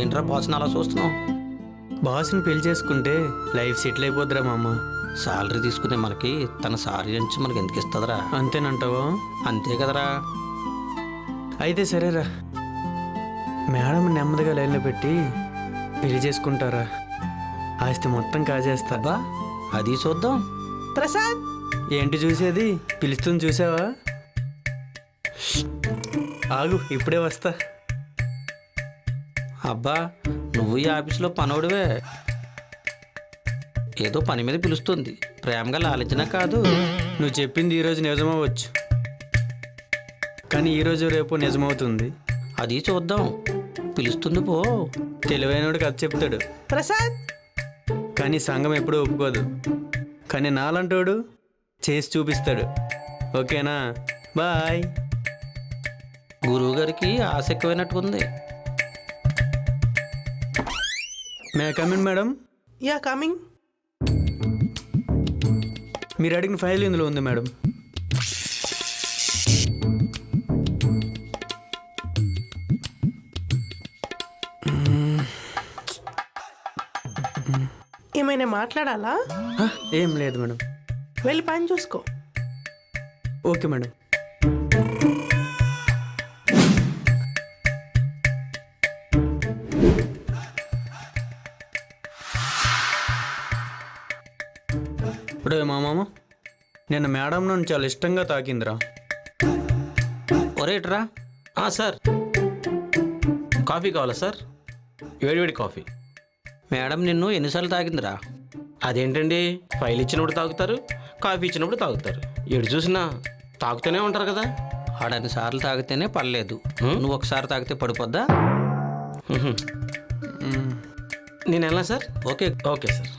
ఏంట్రా బాస్ని అలా చూస్తున్నావు? బాస్ని పెళ్లి చేసుకుంటే లైఫ్ సెటిల్ అయిపోద్దిరా మా అమ్మ. శాలరీ తీసుకునే మనకి తన సారీ నుంచి మనకి ఎందుకు ఇస్తుందిరా? అంతేనంటావా? అంతే కదరా. అయితే సరేరా, మేడం నెమ్మదిగా లైన్లో పెట్టి పెళ్లి చేసుకుంటారా? ఆస్తి మొత్తం కాజేస్తా. అబ్బా అది చూద్దాం. ప్రసాద్, ఏంటి చూసేది? పిలుస్తుంది చూసావా? ఆగు, ఇప్పుడే వస్తా. అబ్బా నువ్వు ఈ ఆఫీసులో పనోడివే. ఏదో పని మీద పిలుస్తుంది, ప్రేమగా లాలించినా కాదు. నువ్వు చెప్పింది ఈరోజు నిజమవ్వచ్చు, కానీ ఈరోజు రేపు నిజమవుతుంది. అది చూద్దాం. పిలుస్తుంది పో. తెలివైనోడు కథ చెప్తాడు, ప్రసాద్. కానీ సంఘం ఎప్పుడూ ఒప్పుకోదు. కానీ నాలంటోడు చేసి చూపిస్తాడు. ఓకేనా? బాయ్. గురువు గారికి ఆశ ఎక్కువైనట్టుకుంది. May come in madam? Yeah coming. మీరు అడిగిన ఫైల్ ఇందులో ఉంది మేడం. ఏమైనా మాట్లాడాలా? ఏం లేదు మేడం. వెళ్ళి పని చూసుకో. Okay madam. ఇప్పుడే మా మామ నిన్న మేడం నన్ను చాలా ఇష్టంగా తాకిందిరా. ఒరేట్రా. సార్, కాఫీ కావాలా సార్? వేడివేడి కాఫీ. మేడం నిన్ను ఎన్నిసార్లు తాగిందిరా? అదేంటండి, ఫైల్ ఇచ్చినప్పుడు తాగుతారు, కాఫీ ఇచ్చినప్పుడు తాగుతారు. ఎటు చూసినా తాగుతూనే ఉంటారు కదా. ఆడన్ని సార్లు తాగితేనే పర్లేదు, నువ్వు ఒకసారి తాగితే పడిపోద్దా? నేను వెళ్ళా సార్? Okay okay sir.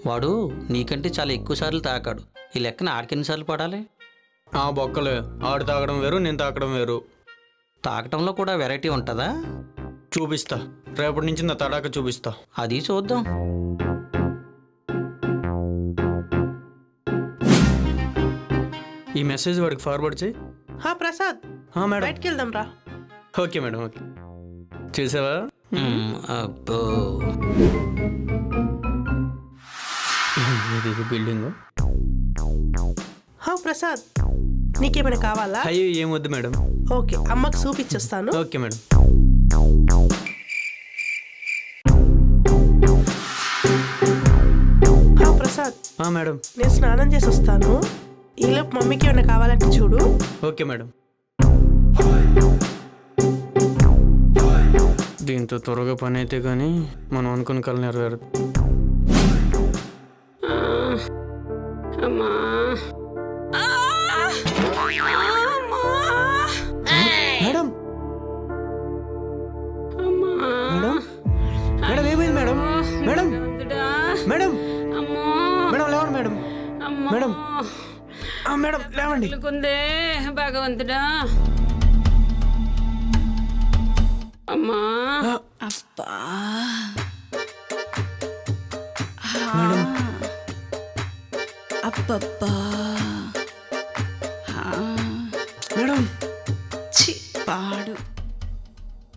వాడు నీకంటే చాలా ఎక్కువ సార్లు తాకాడు. ఈ లెక్కన ఆడికి ఎన్నిసార్లు పడాలి? ఆ బొక్కలే, ఆడు తాగడం వేరు, నేను తాగడం వేరు. తాగటంలో కూడా వెరైటీ ఉంటుందా? చూపిస్తా, రేపటి నుంచి నా తడాక చూపిస్తా. అది చూద్దాం. ఈ మెసేజ్ వాడికి ఫార్వర్డ్ చేయి. ప్రసాద్, మేడం. బయటికి వెళ్దాం రా. Okay madam, okay. చూసావా? అబ్బో. ఇది బిల్డింగ్. ప్రసాద్, నీకేమైనా కావాలా? అయ్యో ఏం వద్దు మేడం. ఓకే, అమ్మకి సూప్ ఇచ్చేస్తాను. Okay madam. ప్రసాద్, మేడం. నేను స్నానం చేసి వస్తాను. ఈలోపు మమ్మీకి ఏమైనా కావాలంటే చూడు. Okay madam. దీంతో త్వరగా పని అయితే కానీ మనం అనుకున్న కళ నెరవేరదు. మేడం, మేడం, మేడం ఏమైంది మేడం? మేడం, మేడం, మేడం లేవండి మేడం. మేడం, మేడం లేవండి. భగవంతుడా, అమ్మా. అబ్బా, మేడం, అబ్బబ్బా,